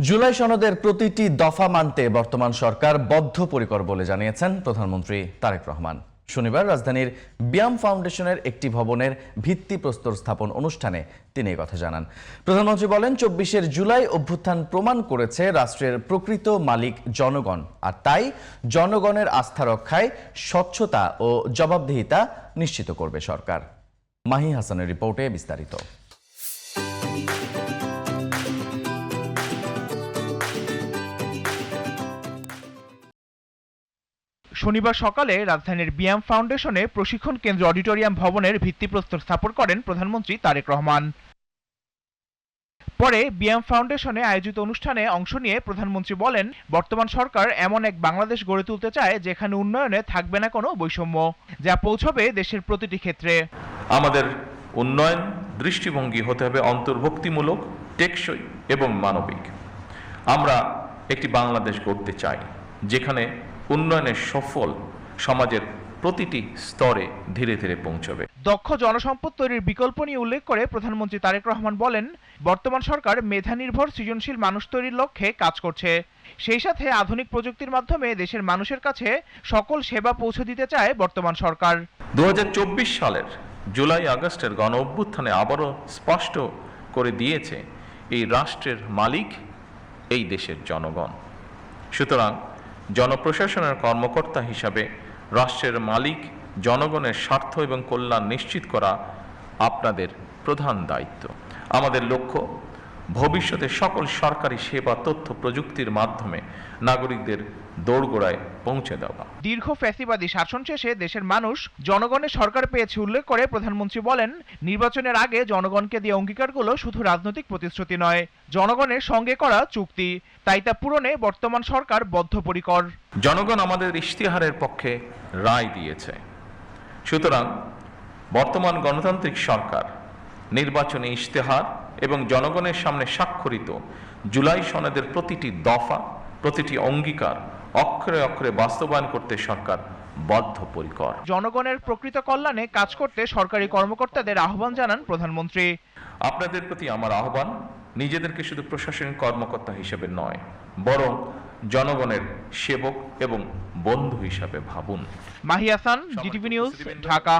জুলাই সনদের প্রতিটি দফা মানতে বর্তমান সরকার বদ্ধপরিকর বলে জানিয়েছেন প্রধানমন্ত্রী তারেক রহমান। শনিবার রাজধানীর ব্যায়াম ফাউন্ডেশনের একটি ভবনের ভিত্তিপ্রস্তর স্থাপন অনুষ্ঠানে তিনি এই কথা জানান। প্রধানমন্ত্রী বলেন, ২৪ জুলাই অভ্যুত্থান প্রমাণ করেছে রাষ্ট্রের প্রকৃত মালিক জনগণ, আর তাই জনগণের আস্থা রক্ষায় স্বচ্ছতা ও জবাবদিহিতা নিশ্চিত করবে সরকার। মাহি হাসানের রিপোর্টে বিস্তারিত। শনিবার সকালে রাজধানীর ব্যায়াম ফাউন্ডেশনে প্রশিক্ষণ কেন্দ্র অডিটোরিয়াম ভবনের ভিত্তিপ্রস্তর স্থাপন করেন প্রধানমন্ত্রী তারেক রহমান। পরে ব্যায়াম ফাউন্ডেশনে আয়োজিত অনুষ্ঠানে অংশ নিয়ে প্রধানমন্ত্রী বলেন, বর্তমান সরকার এমন এক বাংলাদেশ গড়ে তুলতে চায় যেখানে উন্নয়নে থাকবে না কোনো বৈষম্য, যা পৌঁছবে দেশের প্রতিটি ক্ষেত্রে। আমাদের উন্নয়ন দৃষ্টিভঙ্গি হতে হবে অন্তর্ভুক্তিমূলক, টেকসই এবং মানবিক। আমরা একটি বাংলাদেশ গড়তে চাই যেখানে উন্নয়নের সফল সমাজের প্রতিটি স্তরে ধীরে ধীরে পৌঁছবে। দক্ষ জনসম্পদ তৈরির বিকল্প নিয়ে উল্লেখ করে প্রধানমন্ত্রী তারেক রহমান বলেন, বর্তমান সরকার মেধা নির্ভর সৃজনশীল মানুষ তৈরির লক্ষ্যে কাজ করছে। সেই সাথে আধুনিক প্রযুক্তির মাধ্যমে দেশের মানুষের কাছে সকল সেবা পৌঁছে দিতে চায় বর্তমান সরকার। ২০২৪ সালের জুলাই আগস্টের গণ অভ্যুত্থানে আবারও স্পষ্ট করে দিয়েছে এই রাষ্ট্রের মালিক এই দেশের জনগণ। সুতরাং জনপ্রশাসনের কর্মকর্তা হিসাবে রাষ্ট্রের মালিক জনগণের স্বার্থ এবং কল্যাণ নিশ্চিত করা আপনাদের প্রধান দায়িত্ব। আমাদের লক্ষ্য ভবিষ্যতে সকল সরকারি সেবা তথ্য প্রযুক্তির মাধ্যমে নাগরিকদের দোরগোড়ায় পৌঁছে দেওয়া। দীর্ঘ ফ্যাসিবাদী শাসন শেষে দেশের মানুষ জনগণের সরকার পেয়েছে উল্লেখ করে প্রধানমন্ত্রী বলেন, নির্বাচনের আগে জনগণকে দিয়ে অঙ্গীকারগুলো শুধু রাজনৈতিক প্রতিশ্রুতি নয়, জনগণের সঙ্গে করা চুক্তি। তাই তা পূরণে বর্তমান সরকার বদ্ধপরিকর। জনগণ আমাদের ইশতেহারের পক্ষে রায় দিয়েছে। সুতরাং বর্তমান গণতান্ত্রিক সরকার নির্বাচনী ইশতেহার এবং জনগণের সামনে স্বাক্ষরিত জুলাই সনদের প্রতিটি দফা, প্রতিটি অঙ্গীকার অক্ষরে অক্ষরে বাস্তবায়ন করতে সরকার বদ্ধপরিকর। জনগণের প্রকৃত কল্যাণে কাজ করতে সরকারি কর্মকর্তাদের আহ্বান জানান প্রধানমন্ত্রী। আপনাদের প্রতি আমার আহ্বান, নিজেদেরকে শুধু প্রশাসনিক কর্মকর্তা হিসেবে নয়, বরং জনগণের সেবক এবং বন্ধু হিসাবে ভাবুন। Mahi Hasan, GTV news, Dhaka.